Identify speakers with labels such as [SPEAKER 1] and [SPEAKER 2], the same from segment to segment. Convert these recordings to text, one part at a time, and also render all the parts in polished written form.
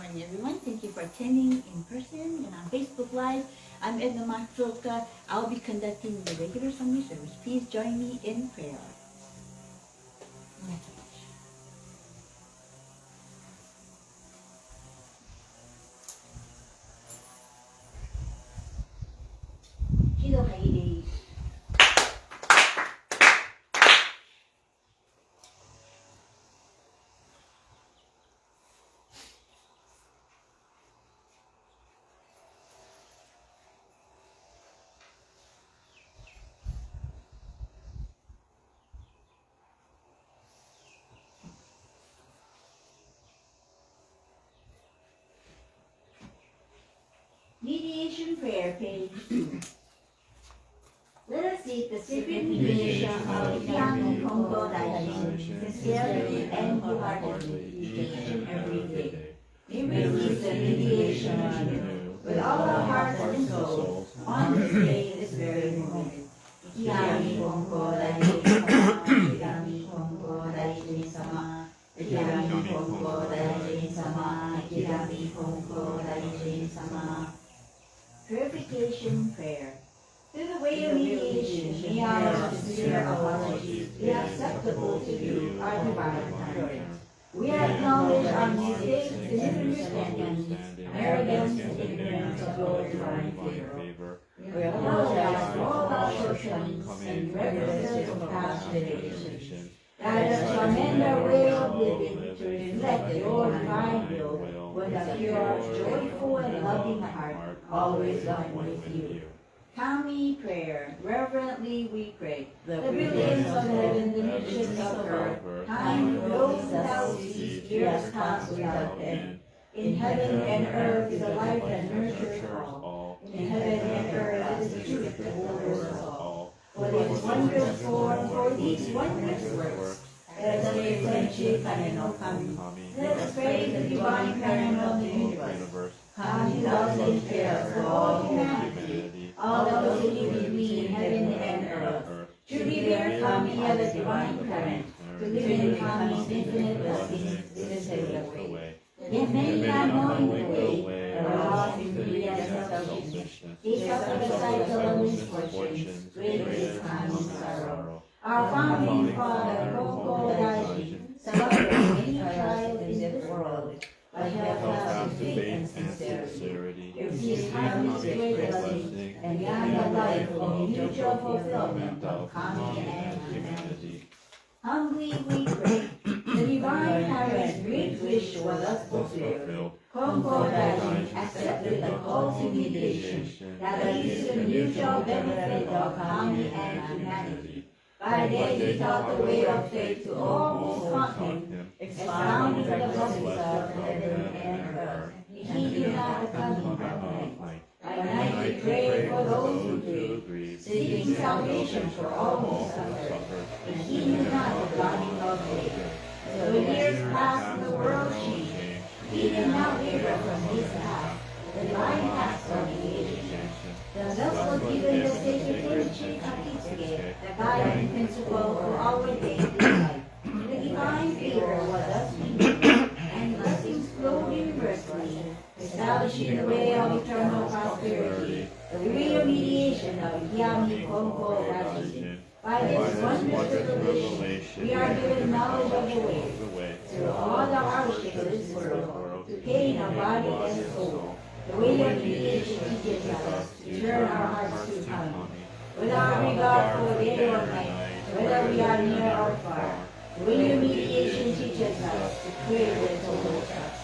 [SPEAKER 1] morning, everyone. Thank you for attending in person and on Facebook Live. I'm Edna Sensei. I'll be conducting the regular Sunday service. Please join me in prayer. Mediation Prayer, page 2. Let us seek the sacred mediation of Yano, Konko, sincerely and wholeheartedly each and every day. May we seek the mediation of you with all our hearts and souls on this day, this very moment. Ikigai, Konko, Ikigai, Konko, Daijin-sama. Ikigai, Konko, Daijin-sama. Ikigai, Konko, Daijin-sama. Purification Prayer. Through the way of mediation, may our sincere apologies be acceptable to you, our divine Lord. We acknowledge our mistakes, misunderstandings, arrogance, and ignorance of your divine favor. We apologize for all our shortcomings and references of past generations. Guide us to amend our way of living to reflect your divine will with a pure, joyful, and loving heart, always loving with you. Kami Prayer. Reverently we pray. The brilliance of heaven, the riches of earth, time flows without cease, years pass without end. In heaven and earth is a life that nurtures all. In heaven and earth is the truth that borders us all. For these wondrous forms, for these wondrous works, let us pray friendship and no Kami. Let us praise the divine parent of the universe. Kami loves and cares for all humanity, all those who live between heaven and earth. To revere Kami as a divine parent, to live in Kami's infinite blessings, this is the way. Yet many not knowing the way, are lost in greed and selfishness. They suffer the cycle of misfortunes, great is Kami's sorrow. Our founding father, Konko Daijin, suffered many trials in this world, but held fast to faith and sincerity. It was his Kami's great blessing, and beyond the life of mutual fulfillment of Kami and humanity. Humbly we pray, the divine parent's great wish was thus fulfilled. Konko Daijin accepted the call to mediation that leads to the mutual benefit of Kami and humanity. By day he taught the way of faith to all who sought him, expounding the blessings of heaven and earth. He knew not the coming of night. By night he prayed for those who grieved, seeking salvation for all who suffered. But he knew not the dawning of day. So years passed and the world changed. He did not waver from his path, the divine path of mediation. Thus was given the sacred Tenchi Kakitsuke, the guiding principle for our daily life. The divine favor was thus renewed, and blessings flowed universally, establishing the way of eternal prosperity, the way of mediation of Yami Konko Daijin. By this wondrous revelation, we are given knowledge of the way, through all the hardships of this world, to gain our body and soul. The way of mediation teaches us to turn our hearts to Kami, without regard for day or night, whether we are near or far. The way of mediation teaches us to pray with total trust.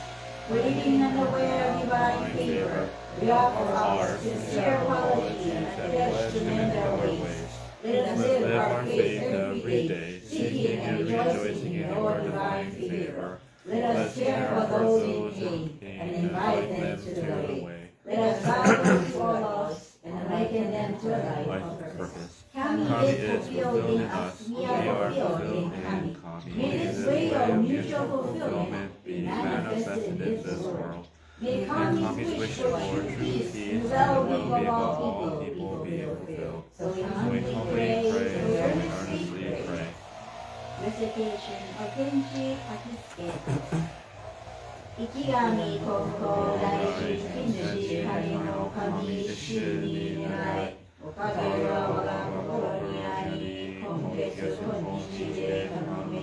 [SPEAKER 1] Believing and aware of divine favor, we offer our sincere apologies and pledge to mend our ways. Let us live our faith every day, seeking and rejoicing in your divine favor. Let us care for those in pain and invite them to the way. Let us guide those who are lost and awaken them to a life of purpose. Kami is fulfilled in us, we are fulfilled in Kami. May this way of mutual fulfillment be manifested in this world. May Kami's wish for true peace and well-being of all people be fulfilled. So we humbly pray, we earnestly pray. Recitation of Tenchi Kakitsuke. Ikigami Konko Daiji Kinshi Kami no Kami Shuni Nai Okage wa waga kokoro ni ari Konketsu Konnichi de Kanome.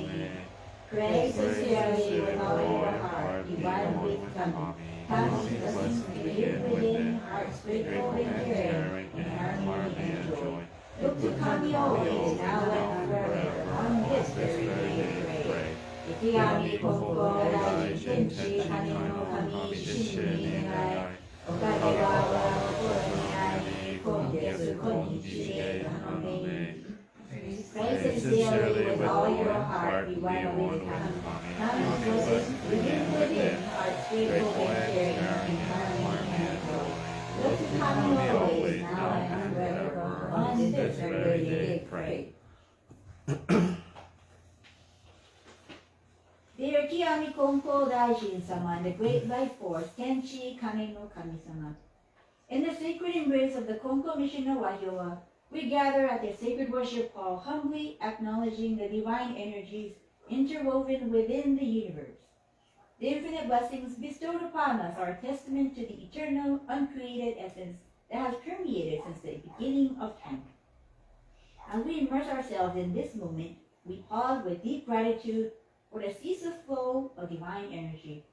[SPEAKER 1] Pray sincerely with all your heart, divine with Kami. Kami's blessings be hid within, hearts grateful and caring, in harmony and joy. Look to Kami always, now and forever, on this very day pray. Ikigami Konko Daiji Kinshi Kami no Kami Shini Nai Okage wa waga kokoro ni ari Konketsu Konnichi de Kanome. Pray sincerely with all your heart, be one with Kami. Kami's blessings begin within, hearts grateful and caring, in harmony and joy. Look to Kami always, now and forever, on this very day pray. Dear Kiyami Konko Daijin-sama and the great life force, Kenshi Kami no Kami-sama. In the sacred embrace of the Konko mission of Wahiawa, we gather at their sacred worship hall, humbly acknowledging the divine energies interwoven within the universe. The infinite blessings bestowed upon us are a testament to the eternal, uncreated essence that has permeated since the beginning of time. As we immerse ourselves in this moment, we pause with deep gratitude for the ceaseless flow of divine energy,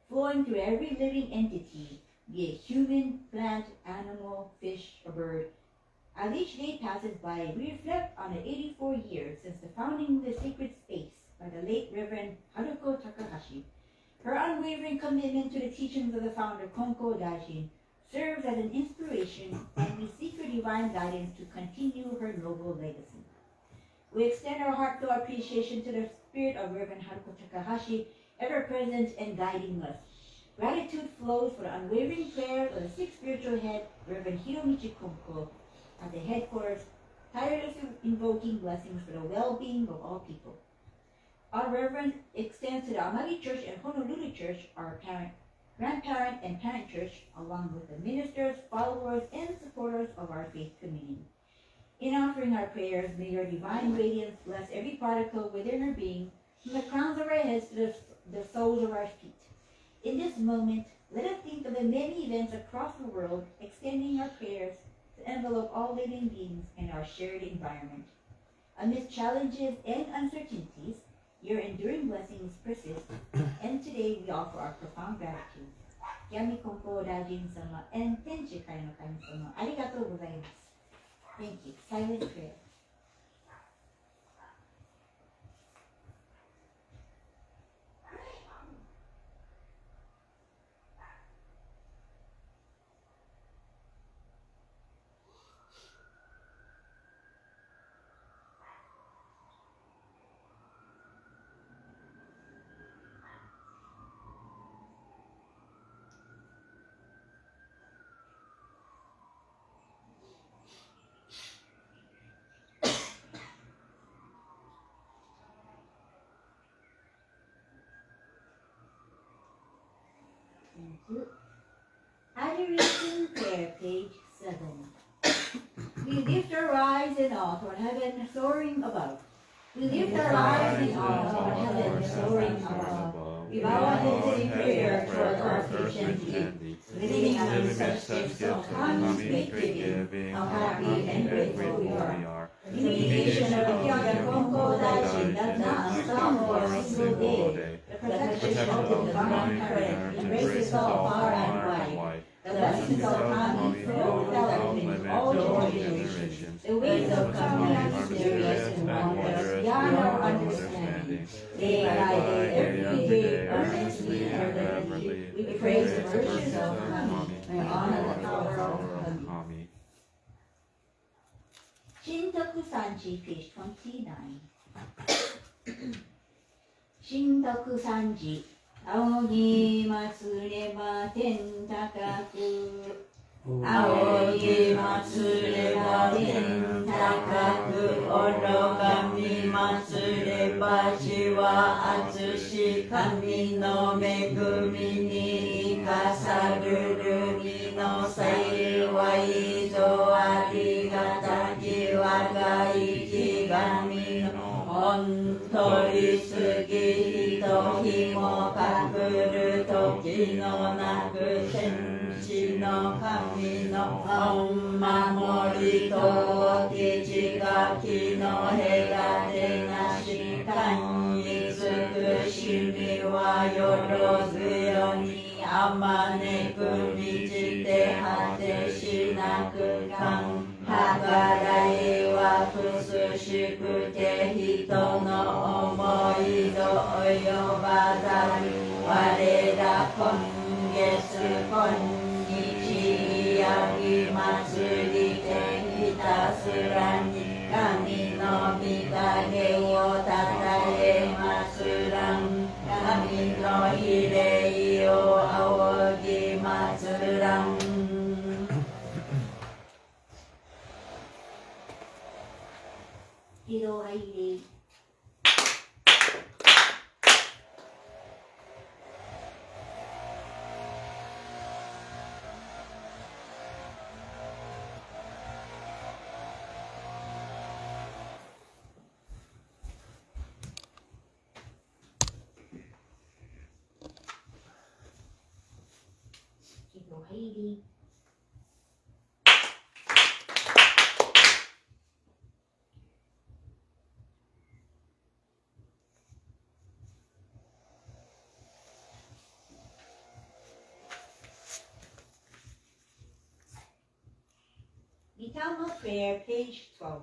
[SPEAKER 1] flowing through every living entity, be it human, plant, animal, fish, or bird. As each day passes by, we reflect on the 84 years since the founding of the sacred space by the late Reverend Haruko Takahashi. Her unwavering commitment to the teachings of the founder Konko Daijin serves as an inspiration, and we seek her divine guidance to continue her noble legacy. We extend our heartfelt appreciation to the spirit of Reverend Haruko Takahashi, ever present and guiding us. Gratitude flows for the unwavering prayer of the sixth spiritual head, Reverend Hiromichi Konko, at the headquarters, tirelessly invoking blessings for the well-being of all people. Our reverence extends to the Amagi Church and Honolulu Church, our grandparent and parent church, along with the ministers, followers, and supporters of our faith community. In offering our prayers, may your divine radiance bless every particle within our being, from the crowns of our heads to the soles of our feet. In this moment, let us think of the many events across the world, extending our prayers to envelope all living beings in our shared environment. Amidst challenges and uncertainties, your enduring blessings persist, and today we offer our profound gratitude. Yami Konko Daijin-sama and Tenshi Kai no Kami-sama, arigatou gozaimasu. Thank you. Silent prayer. Thank you. Adoration Prayer, page 7. We lift our eyes in awe toward heaven, soaring above. We lift our eyes in awe toward heaven, soaring above. We bow our heads in prayer toward our patient deep, living under such gifts of Kami's great giving. How happy and grateful we are. The mediation of the Kyogen Konko Daijin does not stop for a single day. The protection of the divine current embraces all far and wide. The blessings of Kami flow without limit all generations. The ways of Kami are mysterious and wondrous beyond our understanding. Day by day, every day, earnestly and reverently, we praise the virtues of Kami and honor the power of Kami. Shintoku Sanji, page 29. Shintoku Sanji. 仰ぎますれば天高く仰ぎますれば天高く愚かみますれば主は厚し神の恵みに生かさるるみの幸いぞありがたき我が生き神の本取りすぎ人ひもかくる時のなく天使の神の御守りと父が木の隔てなし神につくしみはよろずよにあまねく満ちて果てしなく感計らいはくすしくて人の思いと及ばざる我ら今月今日やぎ祭りてひたすらに神の御影をたたえますらん神の比例を仰ぎますらん喜怒哀楽喜怒哀楽Eternal Prayer, page 12.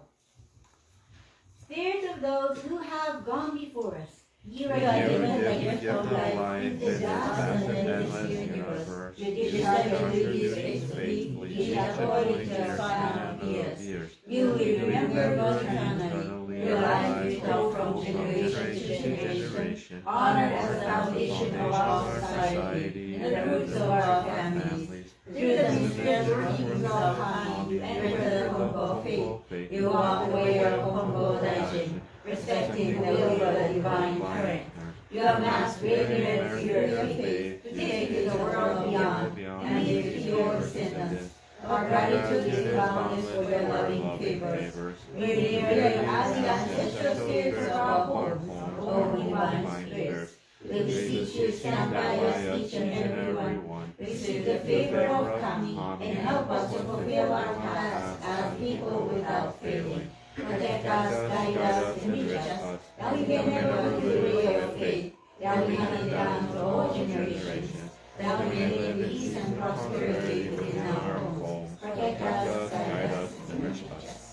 [SPEAKER 1] Spirits of those who have gone before us, you are given the gift of life in this vast and endless universe. You desire to do these faithfully, each according to your final years. You will remember both eternally, your life you taught from generation to generation, honor as the foundation of our society, and the roots of our families. Through the mysterious workings of time, you enter the Konko faith. You walk away your Konko Daijin, respecting the will of the divine current. You amass great merit through your faith to take to the world beyond and give to your descendants. Our gratitude is boundless for your loving favors. We remember you as the ancestral spirits of our homes, O divine spirits. We beseech you, stand by us each and every one. Receive the favor of coming and help us to fulfill our tasks as people without failing. Protect us, guide us, and reach us, that we may never lose the way of faith, that we may live down to all generations, that we may live in peace and prosperity within our homes. Protect us, guide us, and reach us.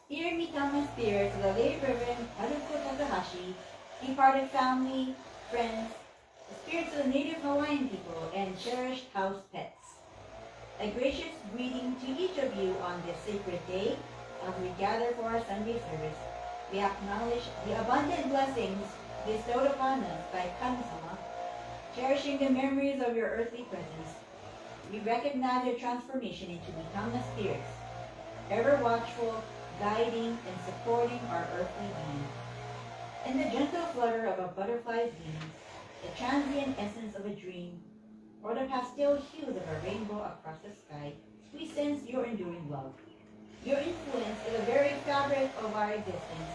[SPEAKER 1] Dear Mitama spirits of the late Reverend Haruko Takahashi, departed family, friends, the spirits of the native Hawaiian people, and cherished house pets. A gracious greeting to each of you on this sacred day as we gather for our Sunday service. We acknowledge the abundant blessings bestowed upon us by Kami-sama, cherishing the memories of your earthly presence. We recognize your transformation into Mitama spirits, ever watchful, guiding and supporting our earthly being. In the gentle flutter of a butterfly's wings, the transient essence of a dream, or the pastel hues of a rainbow across the sky, we sense your enduring love. Your influence is the very fabric of our existence,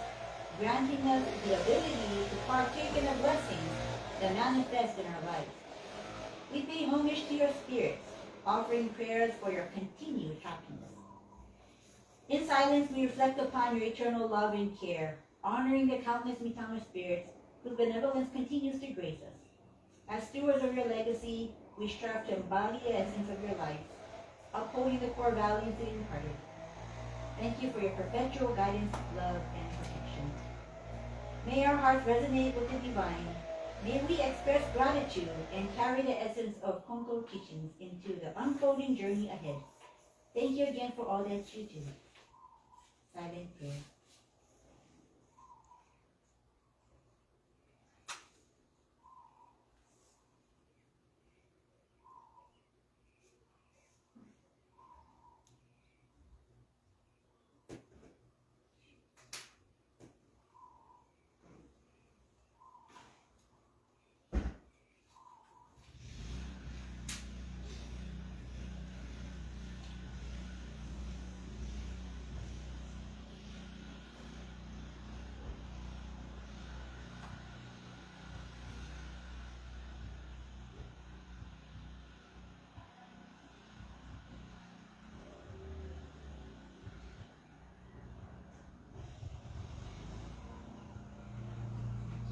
[SPEAKER 1] granting us the ability to partake in the blessings that manifest in our lives. We pay homage to your spirits, offering prayers for your continued happiness. In silence, we reflect upon your eternal love and care, honoring the countless Mitama spirits whose benevolence continues to grace us. As stewards of your legacy, we strive to embody the essence of your life, upholding the core values you imparted. Thank you for your perpetual guidance, love, and protection. May our hearts resonate with the divine. May we express gratitude and carry the essence of Konko teachings into the unfolding journey ahead. Thank you again for all that you do. Silent prayer.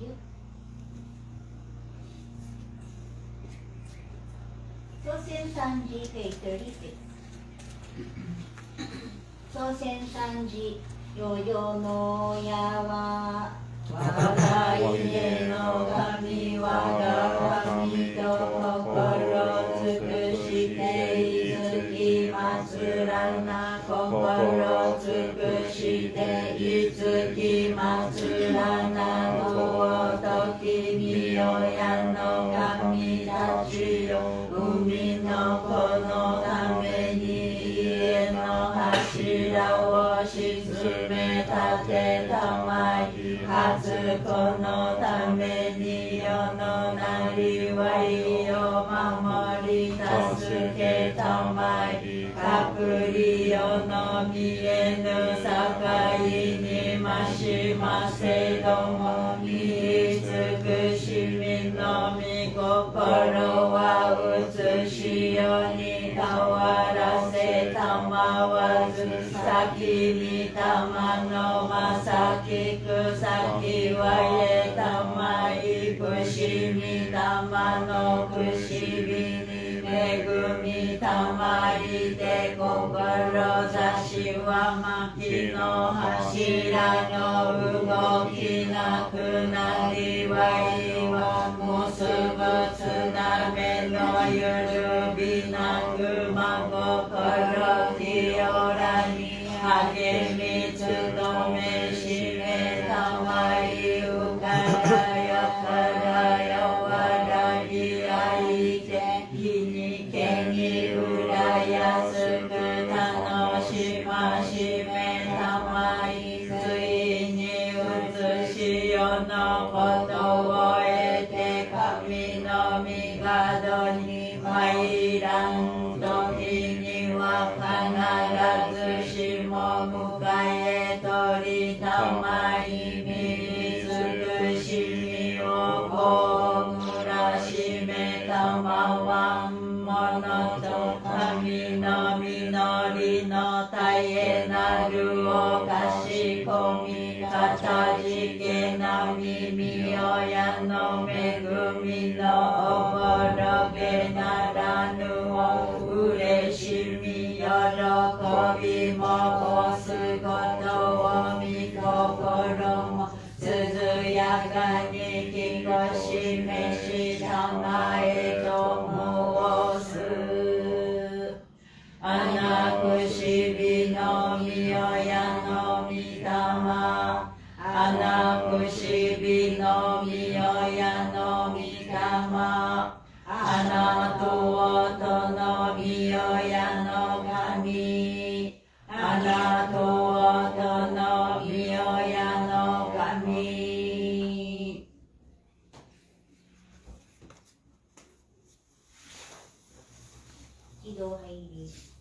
[SPEAKER 1] you. Sosen Sanji, page 36. Sosen Sanji, Yoyo no Yawa, Wagaine no Kami, Waga Kami to Kokoro tsukushite, Izuki matsurana, Kokoro tsukushite, Izuki matsurana, no Toki miyoya no Kami tachi yo, Umi no ko no tame ni ie no hashira wo shizume tate tamai, Hatsuko no tame ni yo no nari wa iyo mamori tasuke tamai, Kakuri yo no mienu sakai ni mashimase domo, Mitsukushimi no mi kokoro wa utsushi yo ni kawarase tamawazu, Saki ni tama no masaki kusaki wa ye tamai, Kushimi tama no kushibi ni megumi tamai de kokoro zashi wa maki no hashira no ugoki naku nari wa iwa musubu tsuname no yurubi naku magokoro kiora ni hagemi tsudome shime tamai, ukara yakara yawara iaike hini keni uraya suku tanoshima shime tamai, tsui ni utsushi yo no koto wo ete kami no migado ni mairan, toki ni wa kanarazu shimo mukae tori tamai, Mitsukushimi wo ko murashime tamawan, monoto kami no minori no taie naru o kashikomi, katajike na miyoya no megumi no oboroge naranu o ureshimi yorokobi mo osugoto o mi kokoro mo, tsuzuyaka ni kikoshime shitamae tomo osu, Anakushibi no miyoya no mitama, Anakushibi no miyoya no mitama, Anatoto no miyoya no kami, Anatoto no miyoya no kami. 喜怒哀楽。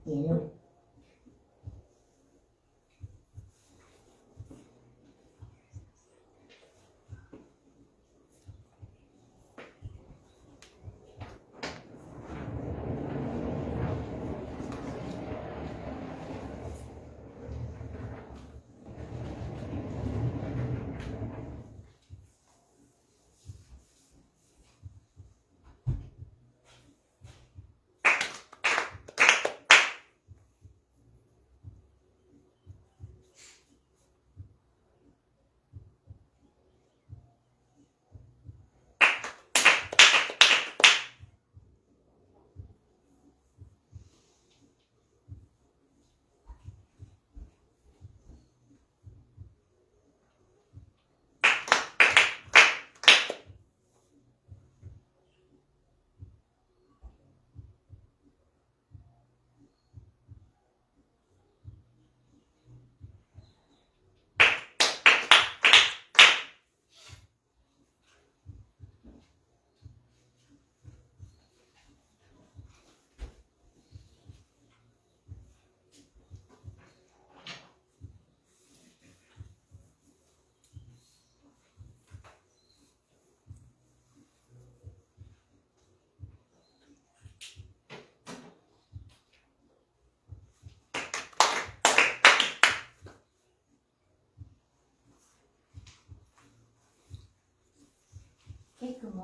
[SPEAKER 1] Yano.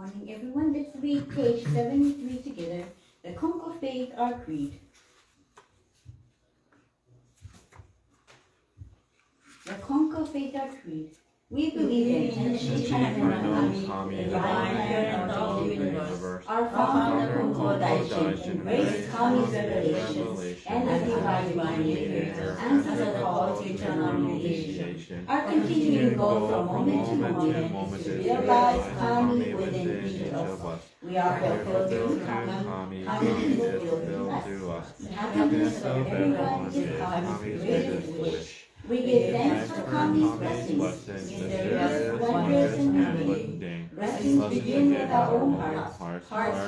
[SPEAKER 1] morning, everyone. Let's read page 73 together. The Konko Faith, our creed. The Konko Faith, our creed. We believe in Shinji Kami, the divine parent of the universe, our founder Konko Daishin, embraced Kami's revelation, and the divine mediator, answer the call to eternal realization. Our continuing goal from moment to moment is to realize Kami within each of us. We are fulfilled through Kami, Kami is fulfilled through us. The happiness of everyone is Kami's greatest wish. We give thanks for Kami's blessings in the various wonders and mundane. Blessings begin with our own hearts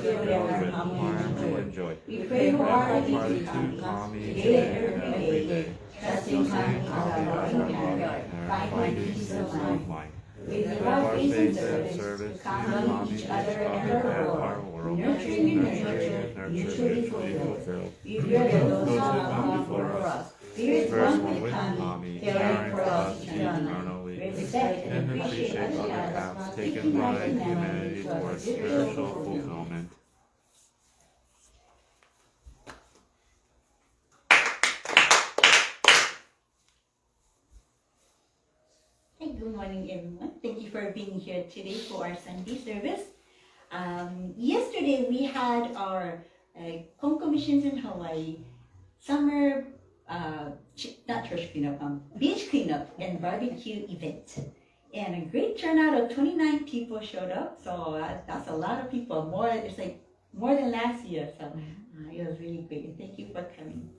[SPEAKER 1] filled with Kami and joy. We pray wholeheartedly to Kami today and every day, trusting Kami as our loving guide, finding peace of mind. We give our faith and service to Kami, each other, and our world, nurturing and nurturing, mutually fulfilled. We pray that those who come before us, Spirit one with Kami, caring for us eternally, respect and appreciate other paths taken by humanity towards spiritual fulfillment. Hey, good morning, everyone. Thank you for being here today for our Sunday service. Yesterday we had our Konko Missions in Hawaii summer not church cleanup, beach cleanup and barbecue event. And a great turnout of 29 people showed up. So that's a lot of people. It's like more than last year. So it was really great. And thank you for coming.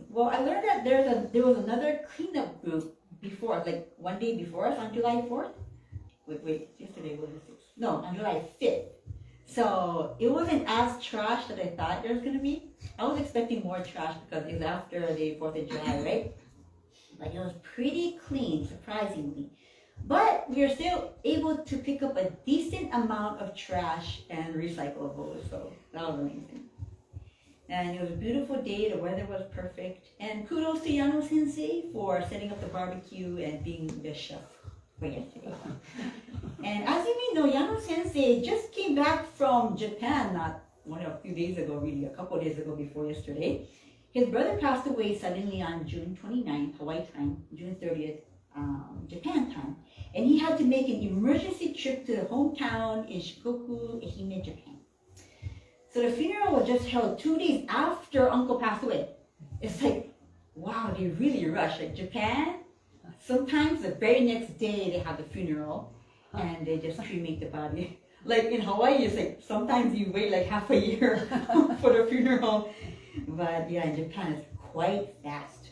[SPEAKER 1] Well, I learned that there was another cleanup group before, like one day before us on July 4th. Wait, yesterday was the 6th. No, on July 5th. So it wasn't as trash that I thought there was going to be. I was expecting more trash because it was after the 4th of July, right? But it was pretty clean, surprisingly. But we were still able to pick up a decent amount of trash and recyclables, so that was amazing. And it was a beautiful day, the weather was perfect. And kudos to Yano Sensei for setting up the barbecue and being the chef for yesterday. And as you may know, Yano Sensei just came back from Japan, a few days ago, really, a couple of days ago before yesterday. His brother passed away suddenly on June 29th, Hawaii time, June 30th, Japan time. And he had to make an emergency trip to the hometown in Shikoku, Ehime, Japan. So the funeral was just held 2 days after Uncle passed away. It's like, wow, they really rush. Like Japan, sometimes the very next day they have the funeral and they just cremate the body. Like in Hawaii, it's like sometimes you wait like half a year for the funeral. But yeah, in Japan it's quite fast.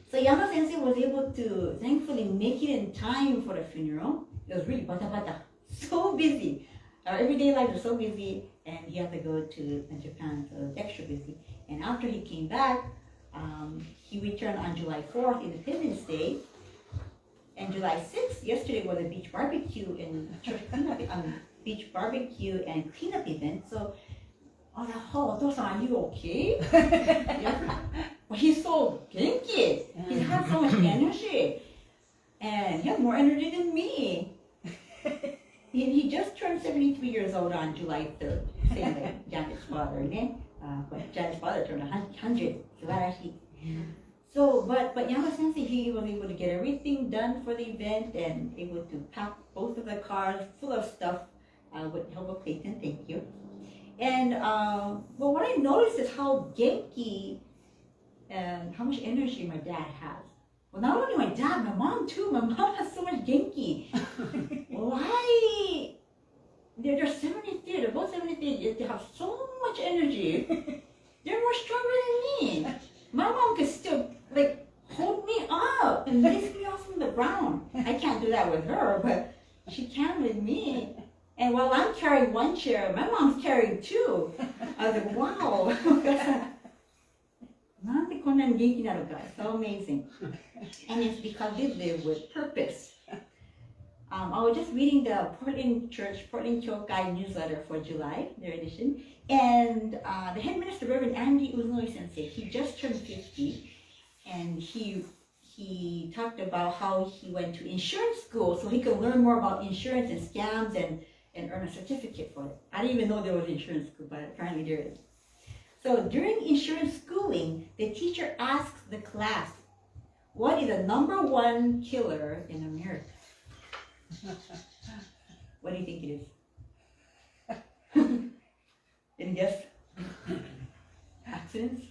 [SPEAKER 1] So Yano Sensei was able to thankfully make it in time for the funeral. It was really bata, so busy. Our everyday life was so busy, and he had to go to Japan, so it was extra busy. And after he came back, he returned on July 4th, Independence Day. And July 6th, yesterday was a beach barbecue and beach barbecue and cleanup event. So I was like, oh, Otosan, are you okay? Yeah. Well, he's so genki. He has so much energy. And he has more energy than me. He just turned 73 years old on July 3rd. Same like Janet's father. Janet's father turned 100. So, but Yano Sensei, he was able to get everything done for the event and able to pack both of the cars full of stuff with the help of Clayton. Thank you. And well, what I noticed is how genki and how much energy my dad has. Well, not only my dad, my mom too. My mom has so much genki. Why? They're 73. They're both 73. They have so much energy. They're more stronger than me. My mom can still like hold me up and lift me off from the ground. I can't do that with her, but she can with me. And while I'm carrying one chair, my mom's carrying two. I was like, wow. So amazing. And it's because they live with purpose. I was just reading the Portland Kyokai newsletter for July, their edition, and the head minister, Reverend Andy Uzunori Sensei, he just turned 50, and he he talked about how he went to insurance school so he could learn more about insurance and scams and earn a certificate for it. I didn't even know there was insurance school, but apparently there is. So during insurance schooling, the teacher asks the class, what is the #1 killer in America? What do you think it is? Any guess? Accidents?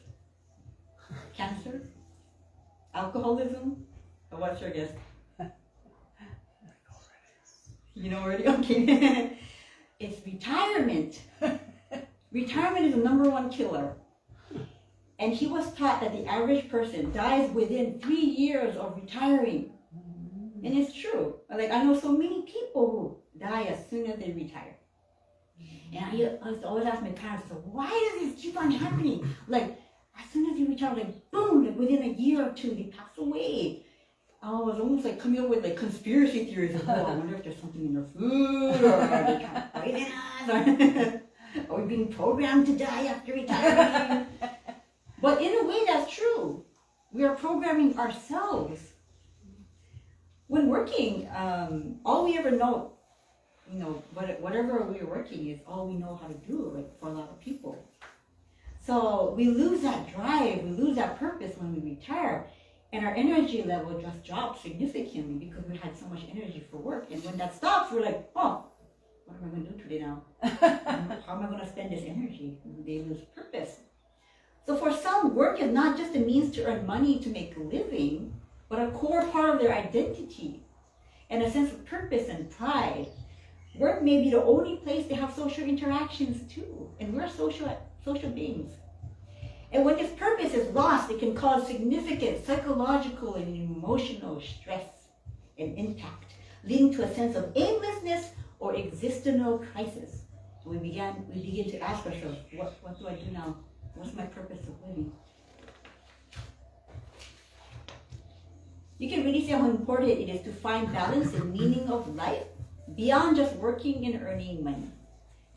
[SPEAKER 1] Cancer? Alcoholism? Or what's your guess? You know already? Okay. It's retirement. Retirement is the #1 killer. And he was taught that the average person dies within 3 years of retiring. And it's true. Like, I know so many people who die as soon as they retire. And I used to always ask my parents, so why does this keep on happening? Like, as soon as they retire, like, boom, like within a year or two, they pass away. I was almost like coming up with like conspiracy theories of, oh, I wonder if there's something in their food, or are they trying to poison us, or are we being programmed to die after retiring? But in a way, that's true. We are programming ourselves. When working, all we ever know, whatever we're working is all we know how to do, like for a lot of people. So we lose that drive, we lose that purpose when we retire, and our energy level just drops significantly because we had so much energy for work. And when that stops, we're like, oh, what am I going to do today now? How am I going to spend this energy? They lose purpose. So for some, work is not just a means to earn money to make a living, but a core part of their identity and a sense of purpose and pride. Work may be the only place they have social interactions too, and we're social beings. And when this purpose is lost, it can cause significant psychological and emotional stress and impact, leading to a sense of aimlessness or existential crisis. So we begin to ask ourselves, what do I do now? What's my purpose of living? You can really see how important it is to find balance and meaning of life beyond just working and earning money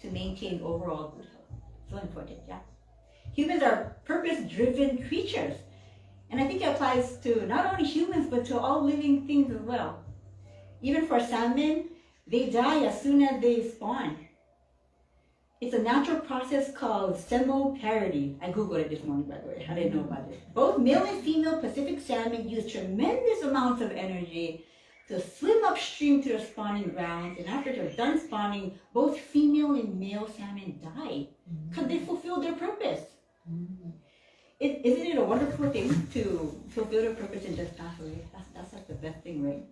[SPEAKER 1] to maintain overall good health. So important, yeah. Humans are purpose-driven creatures. And I think it applies to not only humans, but to all living things as well. Even for salmon, they die as soon as they spawn. It's a natural process called semoparity. I Googled it this morning, by the way. I didn't know about it. Both male and female Pacific salmon use tremendous amounts of energy to swim upstream to their spawning grounds. And after they're done spawning, both female and male salmon die because they fulfilled their purpose. Isn't it a wonderful thing to fulfill their purpose and just pass away? That's like the best thing, right?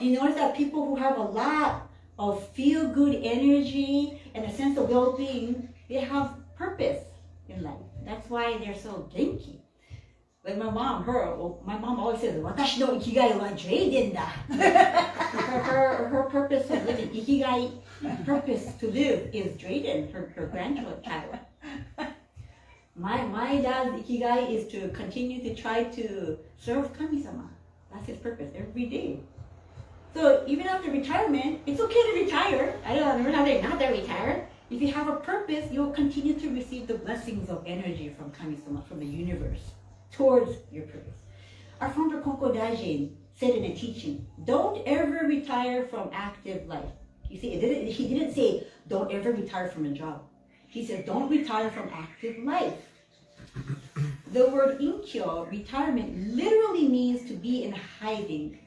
[SPEAKER 1] You notice that people who have a lot of feel-good energy and a sense of well-being, they have purpose in life. That's why they're so genki. Like my mom always says, "Watashi no ikigai wa dreiden da." Her purpose of living, ikigai, purpose to live, is dreiden, her grandchild. My dad's ikigai is to continue to try to serve Kami-sama. That's his purpose every day. So even after retirement, it's okay to retire. We're not to retire. If you have a purpose, you'll continue to receive the blessings of energy from Kami-sama, from the universe, towards your purpose. Our founder Konko Daijin said in a teaching, don't ever retire from active life. You see, he didn't say, don't ever retire from a job. He said, don't retire from active life. The word inkyo, retirement, literally means to be in hiding.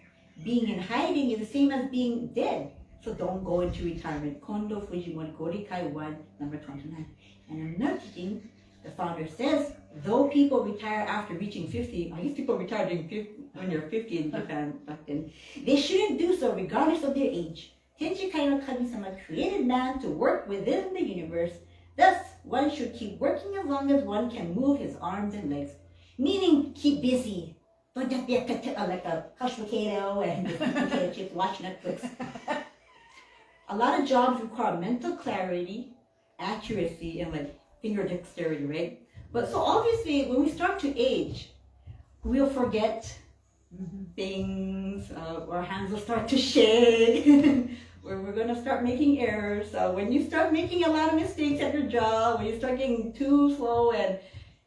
[SPEAKER 1] Being in hiding is the same as being dead. So don't go into retirement. Kondo Fujimori Gorikai 1, number 29. And another teaching, the founder says, though people retire after reaching 50, I guess people retire when they're 50 in Japan back then, they shouldn't do so regardless of their age. Tenchikai no Kami-sama created man to work within the universe. Thus, one should keep working as long as one can move his arms and legs. Meaning, keep busy. Don't just be like a couch potato and just potato chips, watch Netflix. A lot of jobs require mental clarity, accuracy, and like finger dexterity, right? But so obviously, when we start to age, we'll forget things. Our hands will start to shake. We're going to start making errors. When you start making a lot of mistakes at your job, when you start getting too slow and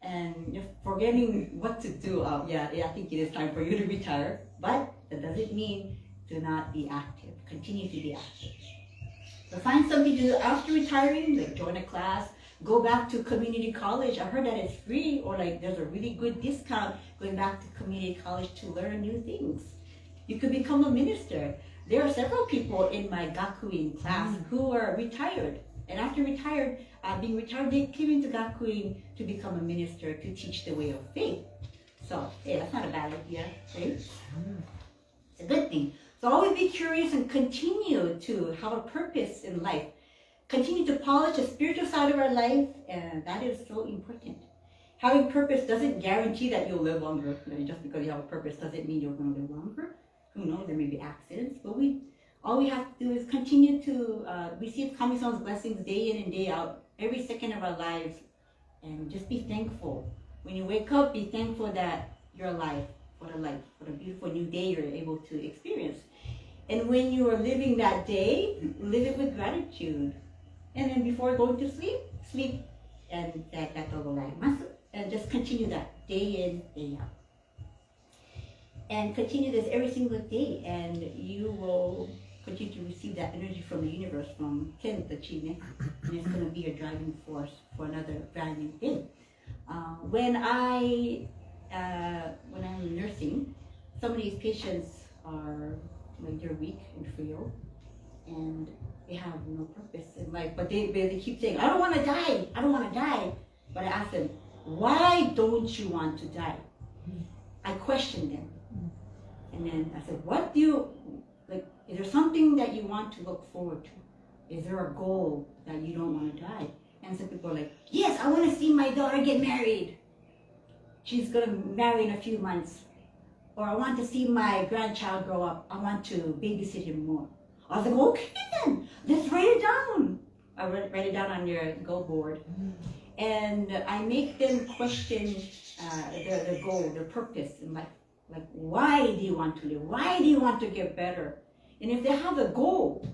[SPEAKER 2] and you're forgetting what to do. Yeah, I think it is time for you to retire, but that doesn't mean do not be active. Continue to be active. So find something to do after retiring, like join a class, go back to community college. I heard that it's free, or like there's a really good discount going back to community college to learn new things. You could become a minister. There are several people in my Gakuin class who are retired. And after being retired, they came into Gakuin to become a minister to teach the way of faith. So, hey, that's not a bad idea, right? It's a good thing. So always be curious and continue to have a purpose in life. Continue to polish the spiritual side of our life, and that is so important. Having purpose doesn't guarantee that you'll live longer. Just because you have a purpose doesn't mean you're going to live longer. Who knows? There may be accidents, but all we have to do is continue to receive Kami-san's blessings day in and day out, every second of our lives, and just be thankful. When you wake up, be thankful that you're alive. What a beautiful new day you're able to experience. And when you are living that day, live it with gratitude. And then before going to sleep, and and just continue that day in, day out. And continue this every single day, and you will continue to receive that energy from the universe, from Ken, the Chi, and it's going to be a driving force for another brand new day. When I'm nursing, some of these patients are like they're weak and frail, and they have no purpose in life. But they keep saying, "I don't want to die. I don't want to die." But I ask them, "Why don't you want to die?" I question them. And then I said, what do you, like, is there something that you want to look forward to? Is there a goal that you don't want to die? And some people are like, yes, I want to see my daughter get married. She's going to marry in a few months. Or I want to see my grandchild grow up. I want to babysit him more. I was like, okay then, let's write it down. I write it down on your goal board. And I make them question their goal, their purpose in life. Like, why do you want to live? Why do you want to get better? And if they have a goal,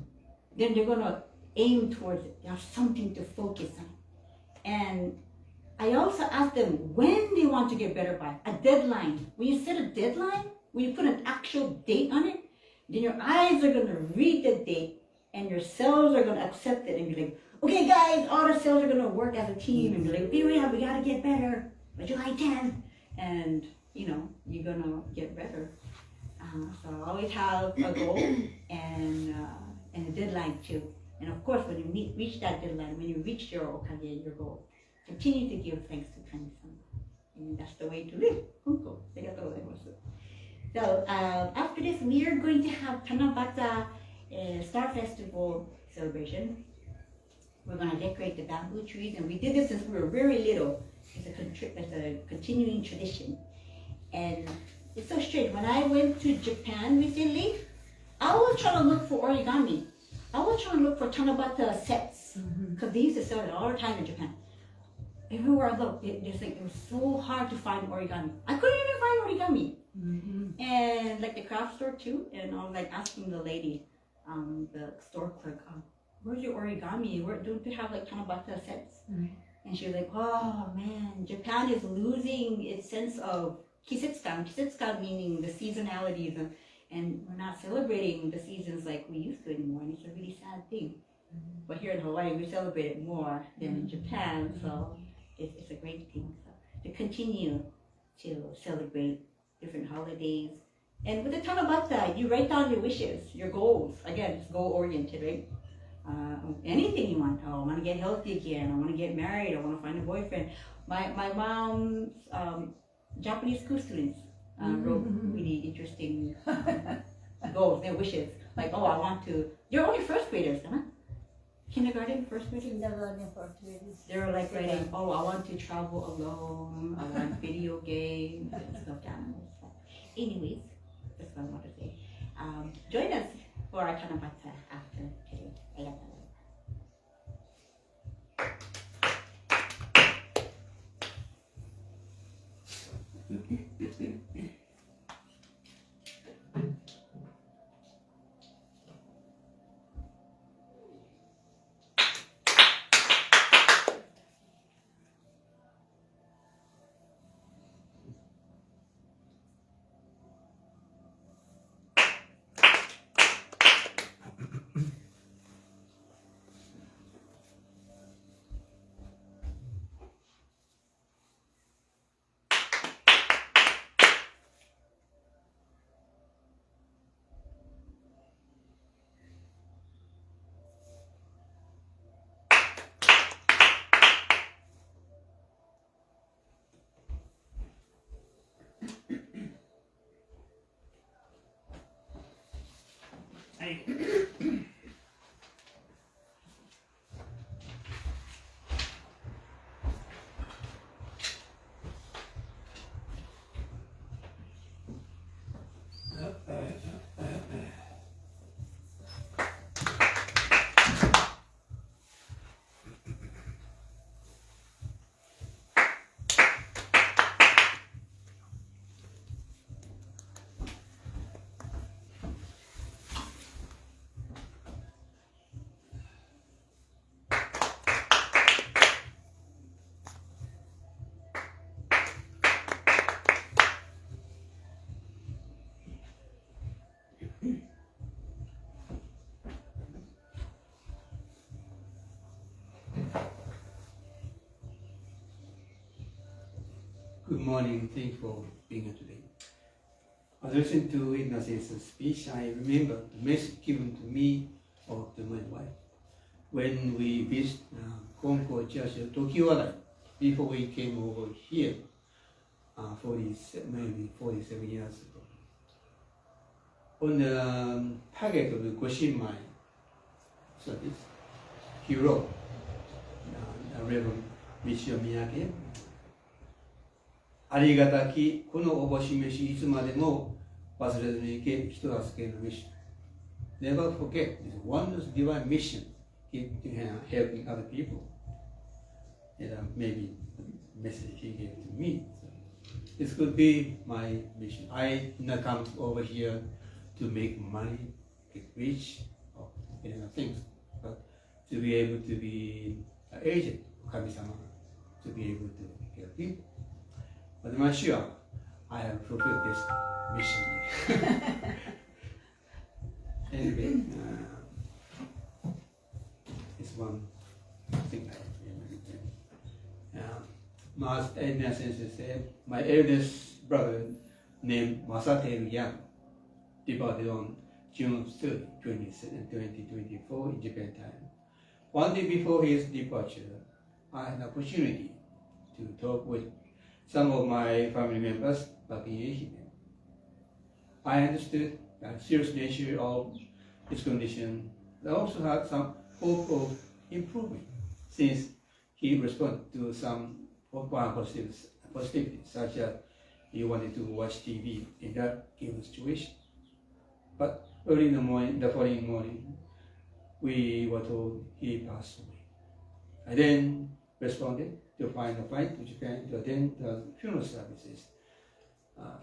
[SPEAKER 2] then they're going to aim towards it. They have something to focus on. And I also ask them when they want to get better by. A deadline. When you set a deadline, when you put an actual date on it, then your eyes are going to read the date and your cells are going to accept it and be like, okay guys, all the cells are going to work as a team and be like, okay, we got to get better by July 10th. And you're gonna get better. So I always have a goal and a deadline too. And of course, when you reach that deadline, when you reach your okage, your goal, continue to give thanks to Kami-san. And that's the way to live. Konko. So after this, we are going to have Tanabata Star Festival celebration. We're gonna decorate the bamboo trees, and we did this since we were very little. It's a continuing tradition. And it's so strange. When I went to Japan recently, I was trying to look for origami. I was trying to look for Tanabata sets, because they used to sell it all the time in Japan. Everywhere I looked, it was so hard to find origami. I couldn't even find origami. And like the craft store too. And I was like asking the lady, the store clerk, where's your origami? Don't you have like Tanabata sets? And she was like, oh man, Japan is losing its sense of kisetsukan. Kisetsukan meaning the seasonalities, and we're not celebrating the seasons like we used to anymore, and it's a really sad thing. But here in Hawaii, we celebrate it more than in Japan, so it's a great thing. So to continue to celebrate different holidays. And with the Tanabata, you write down your wishes, your goals. Again, it's goal-oriented, right? Anything you want. Oh, I want to get healthy again. I want to get married. I want to find a boyfriend. My mom's Japanese school students wrote really interesting goals, their wishes. Like, oh, I want to. They're only first graders, huh? Kindergarten, first graders.
[SPEAKER 3] Kindergarten, first graders.
[SPEAKER 2] They're like writing, oh, I want to travel alone. I want video games and stuffed animals. Anyways, that's what I want to say. Join us for our Tanabata after today.
[SPEAKER 3] Good morning, thank you for being here today. As I listened to Edna Sensei's speech, I remember the message given to me or to my wife when we visited Konko Church of Tokyo before we came over here maybe 47 years ago. On the target of the Goshimai service, he wrote, Reverend Michio Miyake, ありがたきこのおぼし飯いつまでも忘れずにいけ人助けのミッション Never forget this wondrous divine mission helping other people. And maybe the message he gave to me. So this could be my mission. I did not come over here to make money, get rich, or things, but to be able to be an agent of Kami-sama, to be able to help people. But I'm not sure I have fulfilled this mission. Anyway, it's one thing I remember. As Edna Sensei said, my eldest brother named Masateru Yano departed on June 3, 2024 in Japan time. One day before his departure, I had an opportunity to talk with some of my family members back in Ehime. I understood the serious nature of his condition. I also had some hope of improvement since he responded to some positivities, such as he wanted to watch TV in that given situation. But early in the morning, the following morning, we were told he passed away. I then responded to find a flight to Japan to attend the funeral services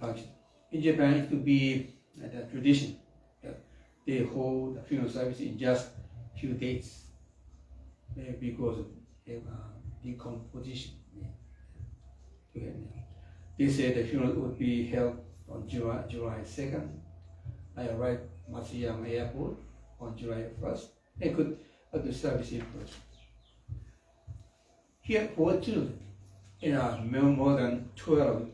[SPEAKER 3] function. In Japan, it could be the tradition that they hold the funeral service in just a few days because of decomposition. They said the funeral would be held on July 2nd. I arrived at Matsuyama Airport on July 1st and could have the service in person. He had 4 children and more than 12,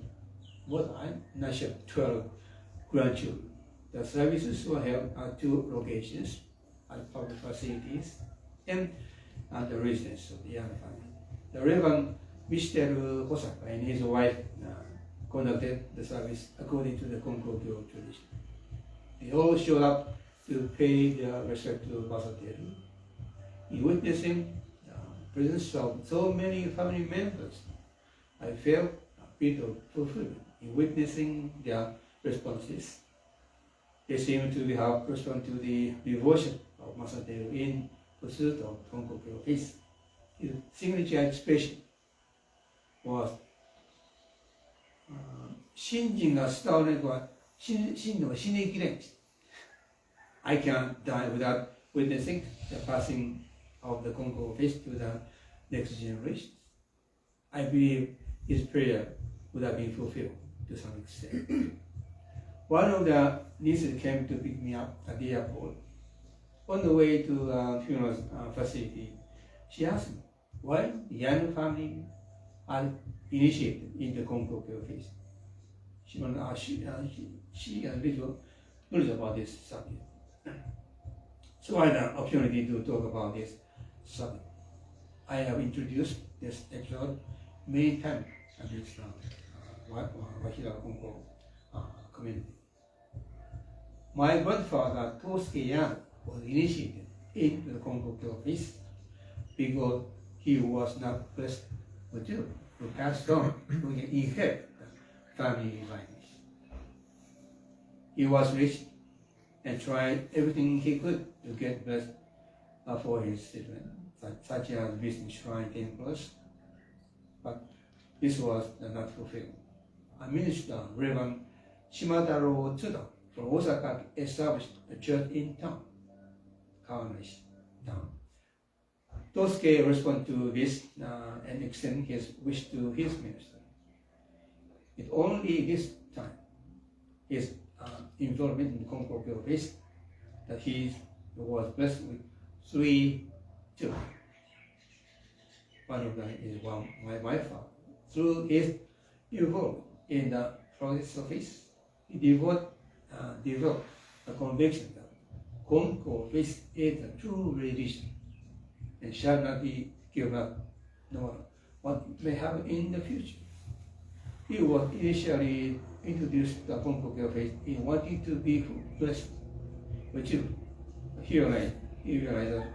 [SPEAKER 3] I'm not sure, 12 grandchildren. The services were held at 2 locations, at public facilities and at the residence of the Yano family. The Reverend Mr. Hosaka and his wife conducted the service according to the Konko tradition. They all showed up to pay their respect to Masateru. In witnessing the presence of so many family members, I felt a bit of fulfillment in witnessing their responses. They seemed to have responded to the devotion of Masateru in pursuit of Konko peace. His signature expression was 信心が伝わるのは信の死にきれん。I can't die without witnessing the passing of the Konko peace to the next generation. I believe his prayer would have been fulfilled to some extent. One of the nieces came to pick me up at the airport. On the way to the funeral facility, she asked me why the Yano family are initiated in the Konko peace. She wanted to ask, she had a little knowledge about this subject. So I had an opportunity to talk about this subject. I have introduced this episode many times at this Wahiawa Konko community. My grandfather, Tosuke Yano, was initiated into the Konko office because he was not blessed with children who passed on, who inherit the family lineage. He was rich and tried everything he could to get blessed for his children, such as building shrine temples, but this was not fulfilled. A minister, Reverend Shimadaro Tsuda from Osaka, established a church in town, Kawanishi town. Tosuke responded to this and extended his wish to his minister. It only this time, his involvement in the Konko office, that he was blessed with 3 children. One of them is my father. Through his involvement in the progress office, he developed the conviction that Konko office is the true religion and shall not be given up, no matter what may happen in the future. He was initially introduced to the Konko office in wanting to be blessed with children. He realized that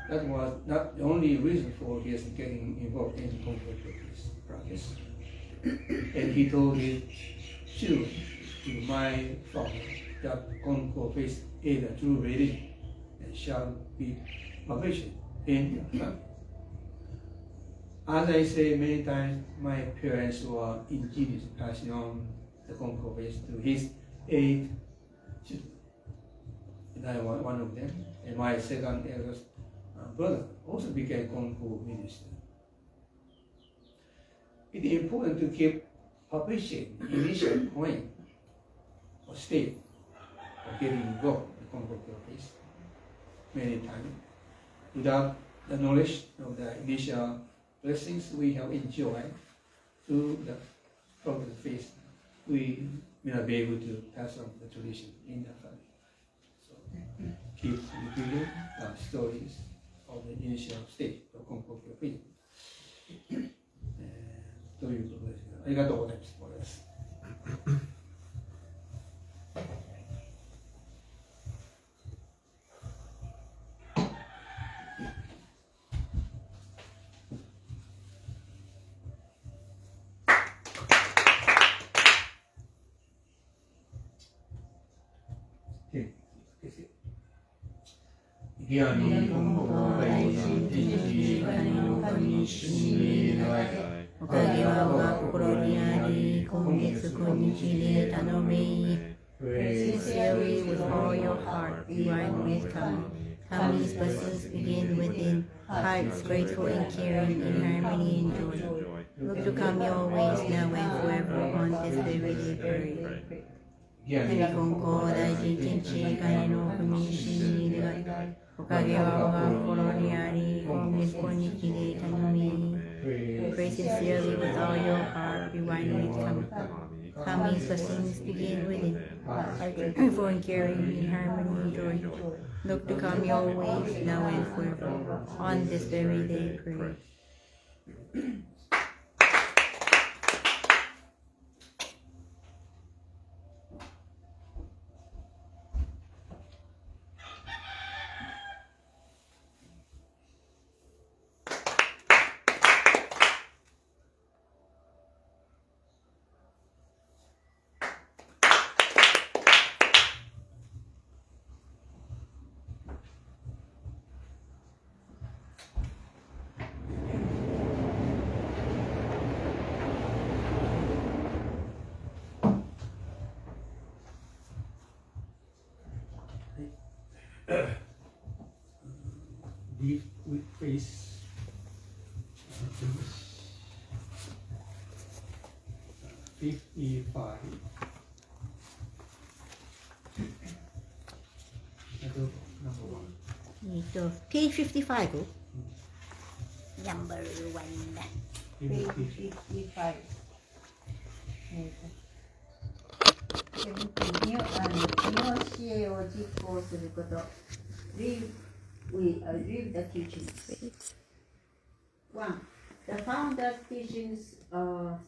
[SPEAKER 3] that was not the only reason for his getting involved in Konko practice. And he told his children, to my father, that Konko faith is a true religion and shall be published in the family. As I say many times, my parents were ingenious passing on the Konko faith to his 8 children. And I was one of them. And my second eldest brother also became Konko minister. It is important to keep publishing the initial point or state of getting involved in the Konko office many times. Without the knowledge of the initial blessings we have enjoyed through the progress phase, we may not be able to pass on the tradition in the family. So keep repeating stories of the initial stage of Konko office. ということですけど、ありがとうございます。終わります。
[SPEAKER 4] ギアに今後大臣的に神の神死に願いおかげは我が心にあり、今月今日で頼み。Sincerely with all your heart, divine wisdom. Family's blessings begin within. Hearts grateful and caring in harmony and joy. Look to come your ways now and forever on this very day pray. 神今後大臣天地神の神死に願い。おかげは我が心にあり、今月今日で頼み。Pray sincerely with all your heart, divine wisdom. Family's blessings begin within. Heart grateful and caring in harmony and joy. Look to come your ways now and forever. On this very day pray.
[SPEAKER 3] Deep with face. 55. Number 1.
[SPEAKER 4] Page 55. Number 1.
[SPEAKER 1] Page 55. 身の教えを実行すること。Live the teachings. 1. The founder's teachings are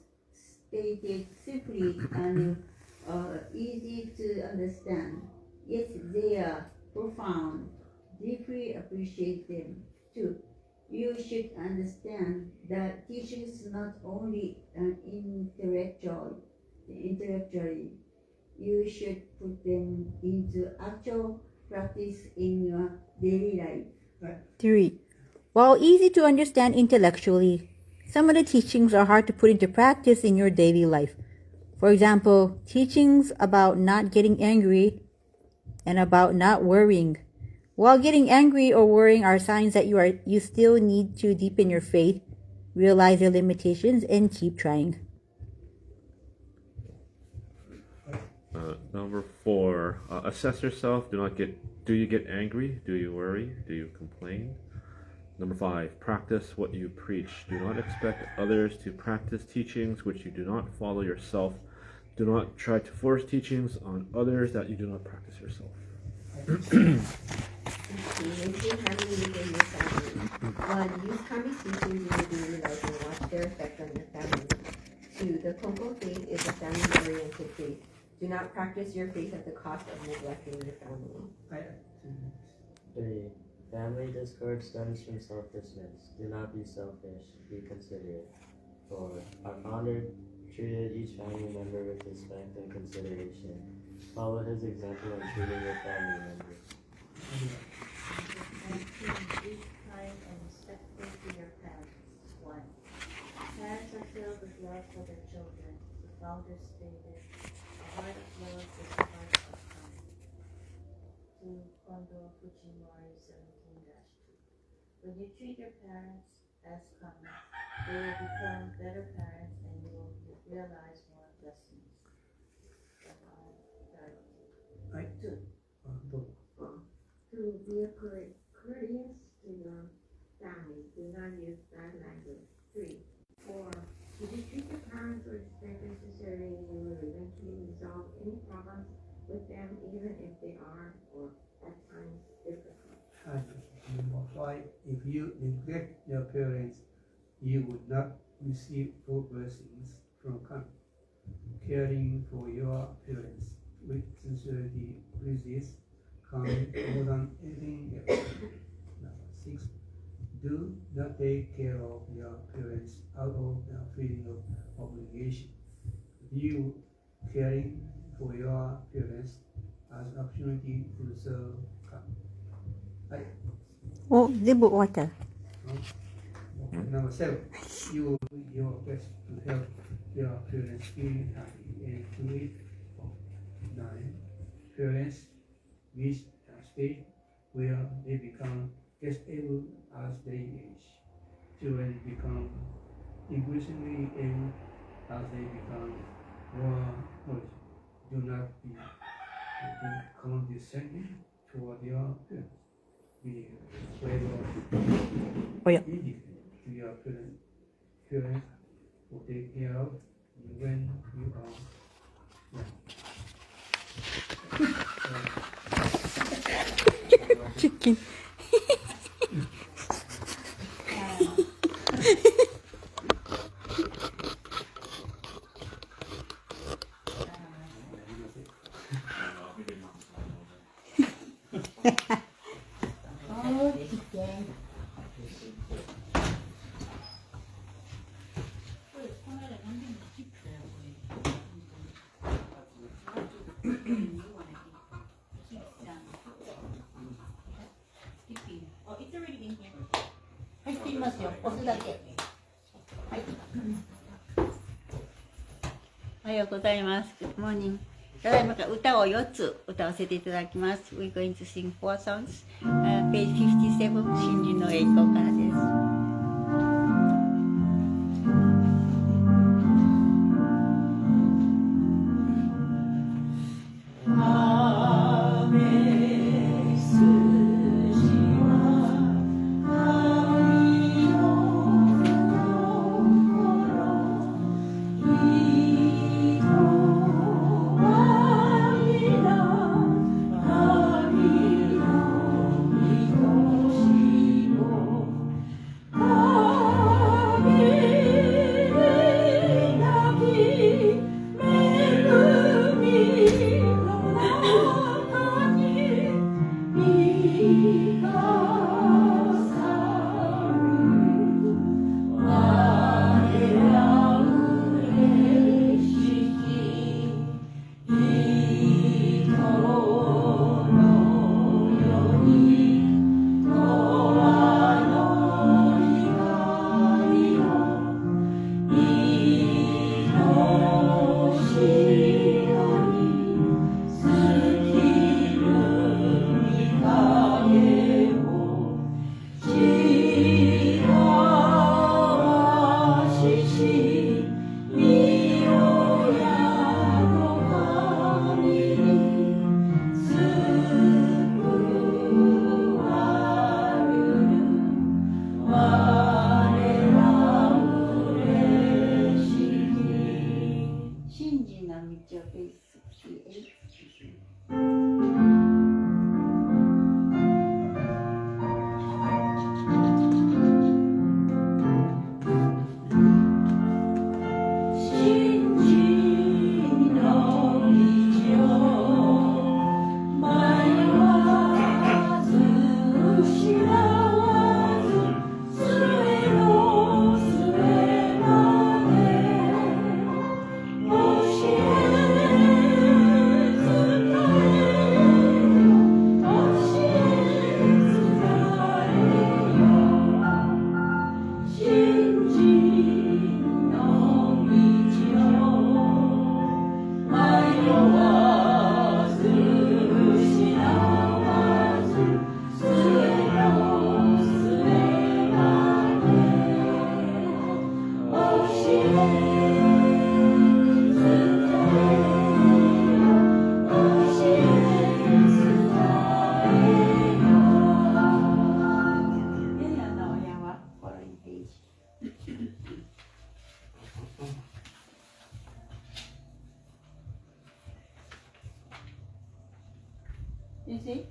[SPEAKER 1] stated simply and easy to understand. Yes, they are profound. Deeply appreciate them too. You should understand that teaching is not only intellectually. You should put them into actual practice in your daily life.
[SPEAKER 5] 3. While easy to understand intellectually, some of the teachings are hard to put into practice in your daily life. For example, teachings about not getting angry and about not worrying. While getting angry or worrying are signs that you still need to deepen your faith, realize your limitations, and keep trying.
[SPEAKER 6] Number 4, assess yourself. Do you get angry? Do you worry? Do you complain? Number 5, practice what you preach. Do not expect others to practice teachings which you do not follow yourself. Do not try to force teachings on others that you do not practice yourself.
[SPEAKER 7] Maintain harmony within your family. 1. Use karmic teachings in your daily life and watch their effect on your family. 2. The Konko faith is a family-oriented faith. Do not practice your faith at the cost of neglecting your family.
[SPEAKER 8] 3. Family discord stems from selfishness. Do not be selfish. Be considerate. 4. Our founder treated each family member with respect and consideration. Follow his example in treating your family members.
[SPEAKER 9] Be kind and respectful to your parents. 1. Parents are filled with love for their children. The founder stated, a heart of love is a heart of kind. To Konko Fujimori 17-2. When you treat your parents as kind, they will become better parents and you will realize more blessings.
[SPEAKER 7] To be courteous to your family. Do not use bad language. 3. 4. If you treat your parents with respect and sincerity, you will eventually resolve any problems with them, even if they are, or at times, difficult.
[SPEAKER 3] Number 5, if you neglect your parents, you would not receive full blessings from karma. Caring for your parents with sincerity pleases karma more than anything else. Number 6, do not take care of your parents out of the feeling of obligation. View caring for your parents as an opportunity to serve karma.
[SPEAKER 5] お、全部終わった。
[SPEAKER 3] Number 7, you do your best to help your parents feel happy and to it. 9, parents reach a stage where they become less able as they age. Children become increasingly able as they become more knowledgeable. Do not be condescending toward your parents. Be indifferent to your parents who take care of you when you are young.
[SPEAKER 5] Chicken.
[SPEAKER 2] おはようございます。Good morning. ただいまから歌を4つ歌わせていただきます。We're going to sing 4 songs. Page 57, 真珠の栄光からです。Sensei?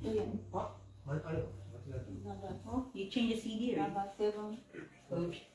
[SPEAKER 2] Again. Oh, you change the CD.
[SPEAKER 9] Number 7.
[SPEAKER 2] Okay.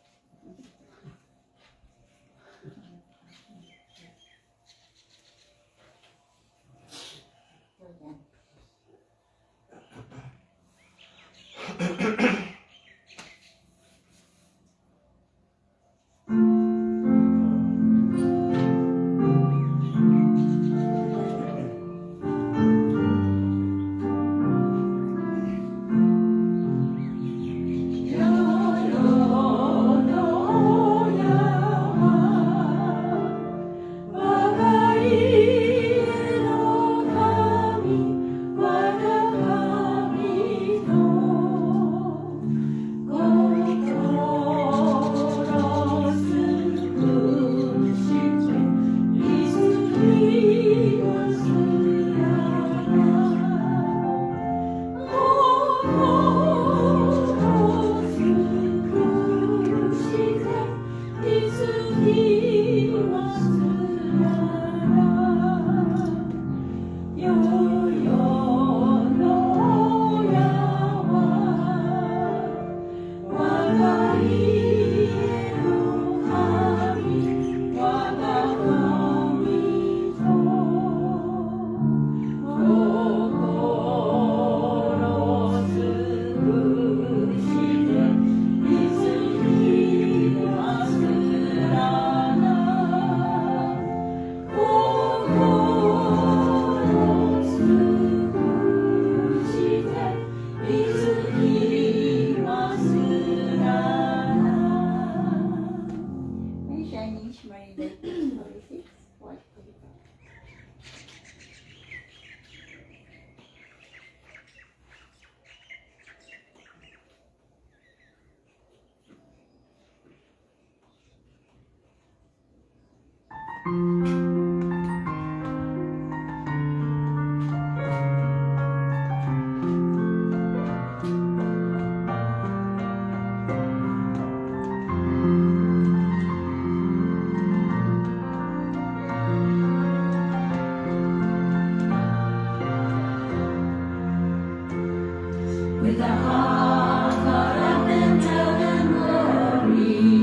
[SPEAKER 10] With a heart caught up in doubt and worry,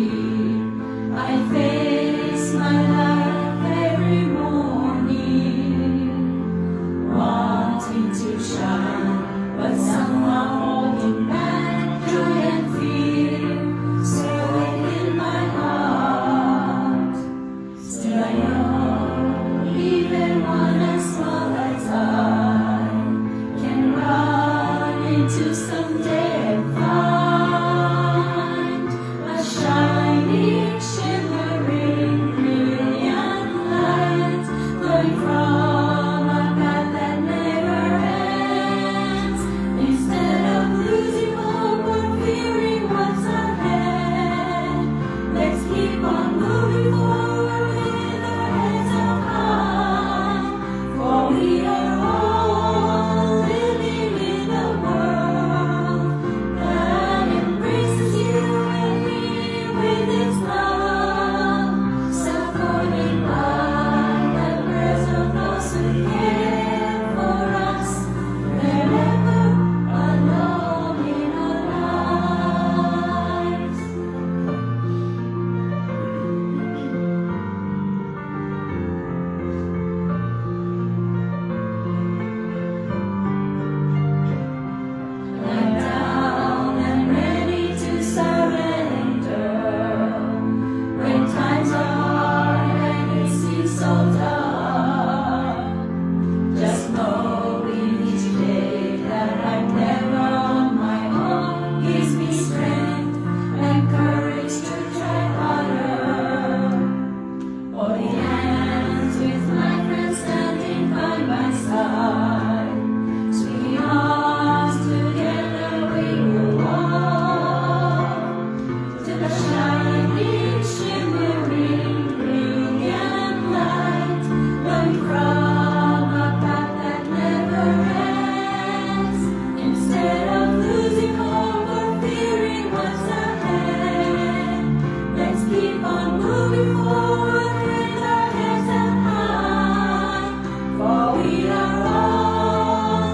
[SPEAKER 10] I face my life every morning, wanting to shine, but somehow holding back joy and fear. Sowing in my heart, still I know, even one as small as I can run into someday and find a shining, shimmering, brilliant light flowing from a path that never ends. Instead of losing hope or fearing what's ahead, let's keep on moving forward with our heads up high, for we are all living in a world that embraces you and me with its love, supported by the prayers of those who care for us. We're never alone in our lives. I'm down and ready to surrender. When times are hard and it seems so dark, just knowing each day that I'm never on my own gives me strength and courage to try harder. Holding hands with my friends standing by my side, swinging arms together we will walk to the shining, shimmering, brilliant light flowing from a path that never ends. Instead of losing hope or fearing what's ahead, let's keep on moving forward with our heads up high, for we are all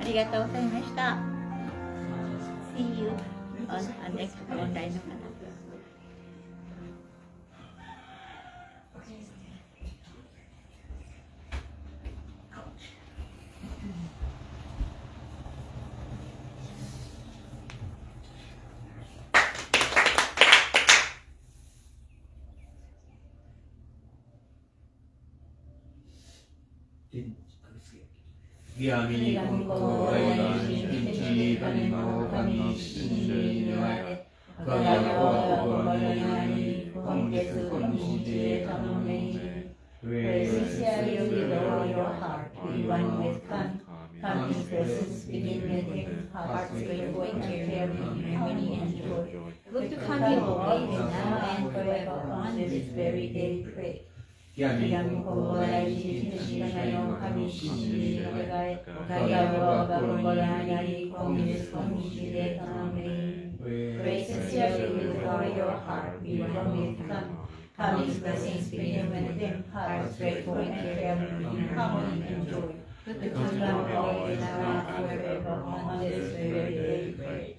[SPEAKER 5] りがとうございました。See you on next 問題の方。
[SPEAKER 4] ギアミニコンコライダニチカニノカニシニワイガヤワコロニアニ今月今日で頼め
[SPEAKER 1] Sincerely with all your heart, be one with Kami's presence, begin with him, hearts grateful and caring, harmony and joy. Look to Kami always, now and forever, on this very day pray.
[SPEAKER 4] ギアミニ
[SPEAKER 1] Yano
[SPEAKER 4] コンコライ
[SPEAKER 1] Komorai
[SPEAKER 4] ダニ
[SPEAKER 1] Shishikano Kami Shishini Nagai, Wahiawa Garumayani, Konko Konnichi Taname. Pray sincerely with all your heart, be one with Kami's blessings begin with him, hearts grateful and caring, harmony and joy. Look to Kami always, now and forever, on this very day pray.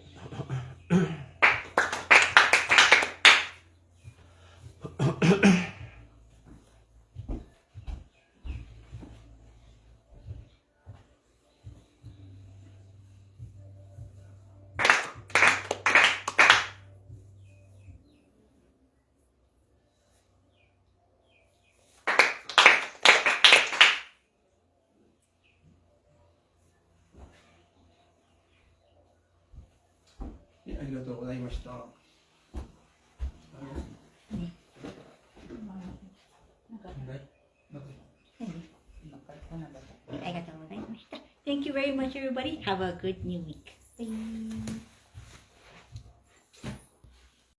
[SPEAKER 3] ありがとうございました。
[SPEAKER 5] Thank you very much, everybody. Have a good new week. Bye.